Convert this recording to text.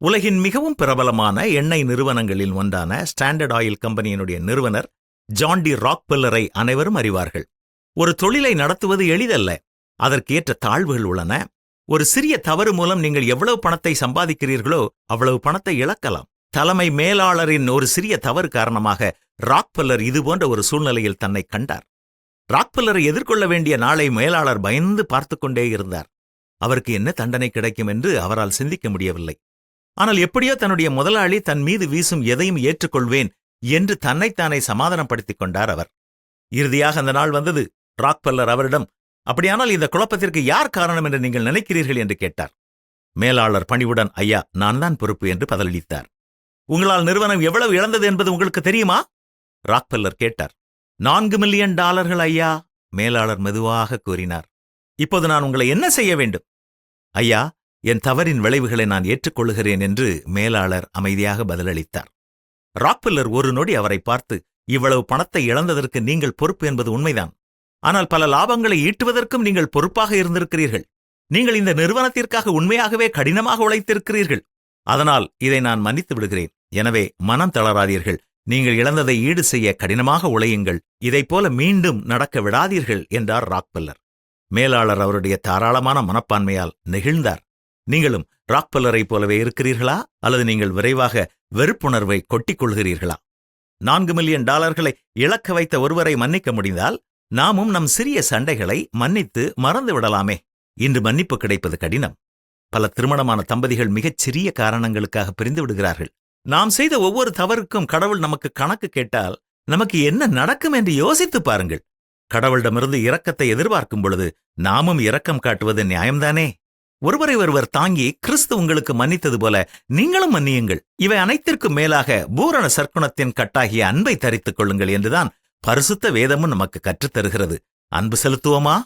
உலகின் மிகவும் பிரபலமான எண்ணெய் நிறுவனங்களில் ஒன்றான ஸ்டாண்டர்ட் ஆயில் கம்பெனியினுடைய நிறுவனர் ஜான் டி ராக்பெல்லரை அனைவரும் அறிவார்கள். ஒரு தொழிலை நடத்துவது எளிதல்ல. அதற்கேற்ற தாழ்வுகள் உள்ளன. ஒரு சிறிய தவறு மூலம் நீங்கள் எவ்வளவு பணத்தை சம்பாதிக்கிறீர்களோ அவ்வளவு பணத்தை இழக்கலாம். தலைமை மேலாளரின் ஒரு சிறிய தவறு காரணமாக ராக்பெல்லர் இதுபோன்ற ஒரு சூழ்நிலையில் தன்னை கண்டார். ராக்பெல்லரை எதிர்கொள்ள வேண்டிய நாளை மேலாளர் பயந்து பார்த்து கொண்டே இருந்தார். அவருக்கு என்ன தண்டனை கிடைக்கும் என்று அவரால் சிந்திக்க முடியவில்லை. ஆனால் எப்படியோ தன்னுடைய முதலாளி தன் மீது வீசும் எதையும் ஏற்றுக்கொள்வேன் என்று தன்னைத்தானே சமாதானப்படுத்திக் கொண்டார் அவர். இறுதியாக அந்த நாள் வந்தது. ராக்பெல்லர் அவரிடம், அப்படியானால் இந்த குழப்பத்திற்கு யார் காரணம் என்று நீங்கள் நினைக்கிறீர்கள் என்று கேட்டார். மேலாளர் பணிவுடன், ஐயா, நான் தான் பொறுப்பு என்று பதிலளித்தார். உங்களால் நிறுவனம் எவ்வளவு இழந்தது என்பது உங்களுக்கு தெரியுமா? ராக்பெல்லர் கேட்டார். $4 மில்லியன் ஐயா, மேலாளர் மெதுவாக கூறினார். இப்போது நான் உங்களை என்ன செய்ய வேண்டும்? ஐயா, என் தவறின் விளைவுகளை நான் ஏற்றுக்கொள்கிறேன் என்று மேலாளர் அமைதியாக பதிலளித்தார். ராக்பெல்லர் ஒரு நொடி அவரை பார்த்து, இவ்வளவு பணத்தை இழந்ததற்கு நீங்கள் பொறுப்பு என்பது உண்மைதான். ஆனால் பல லாபங்களை ஈட்டுவதற்கும் நீங்கள் பொறுப்பாக இருந்திருக்கிறீர்கள். நீங்கள் இந்த நிறுவனத்திற்காக உண்மையாகவே கடினமாக உழைத்திருக்கிறீர்கள். அதனால் இதை நான் மன்னித்து விடுகிறேன். எனவே மனம் தளராதீர்கள். நீங்கள் இழந்ததை ஈடு செய்ய கடினமாக உழையுங்கள். இதைப்போல மீண்டும் நடக்க விடாதீர்கள் என்றார் ராக்பெல்லர். மேலாளர் அவருடைய தாராளமான மனப்பான்மையால் நெகிழ்ந்தார். நீங்களும் ராக்பெல்லரை போலவே இருக்கிறீர்களா, அல்லது நீங்கள் விரைவாக வெறுப்புணர்வை கொட்டிக் கொள்கிறீர்களா? $4 மில்லியன் இழக்க வைத்த ஒருவரை மன்னிக்க முடிந்தால் நாமும் நம் சிறிய சண்டைகளை மன்னித்து மறந்து விடலாமே. இன்று மன்னிப்பு கிடைப்பது கடினம். பல திருமணமான தம்பதிகள் மிகச் சிறிய காரணங்களுக்காக பிரிந்து விடுகிறார்கள். நாம் செய்த ஒவ்வொரு தவறுக்கும் கடவுள் நமக்கு கணக்கு கேட்டால் நமக்கு என்ன நடக்கும் என்று யோசித்து பாருங்கள். கடவுளிடமிருந்து இரக்கத்தை எதிர்பார்க்கும் பொழுது நாமும் இரக்கம் காட்டுவது நியாயம்தானே? ஒருவரை ஒருவர் தாங்கி கிறிஸ்து உங்களுக்கு மன்னித்தது போல நீங்களும் மன்னியுங்கள். இவை அனைத்திற்கும் மேலாக பூரண சற்குணத்தின் கட்டாகிய அன்பை தரித்துக் கொள்ளுங்கள் என்றுதான் பரிசுத்த வேதமும் நமக்கு கற்றுத்தருகிறது. அன்பு செலுத்துவோமா?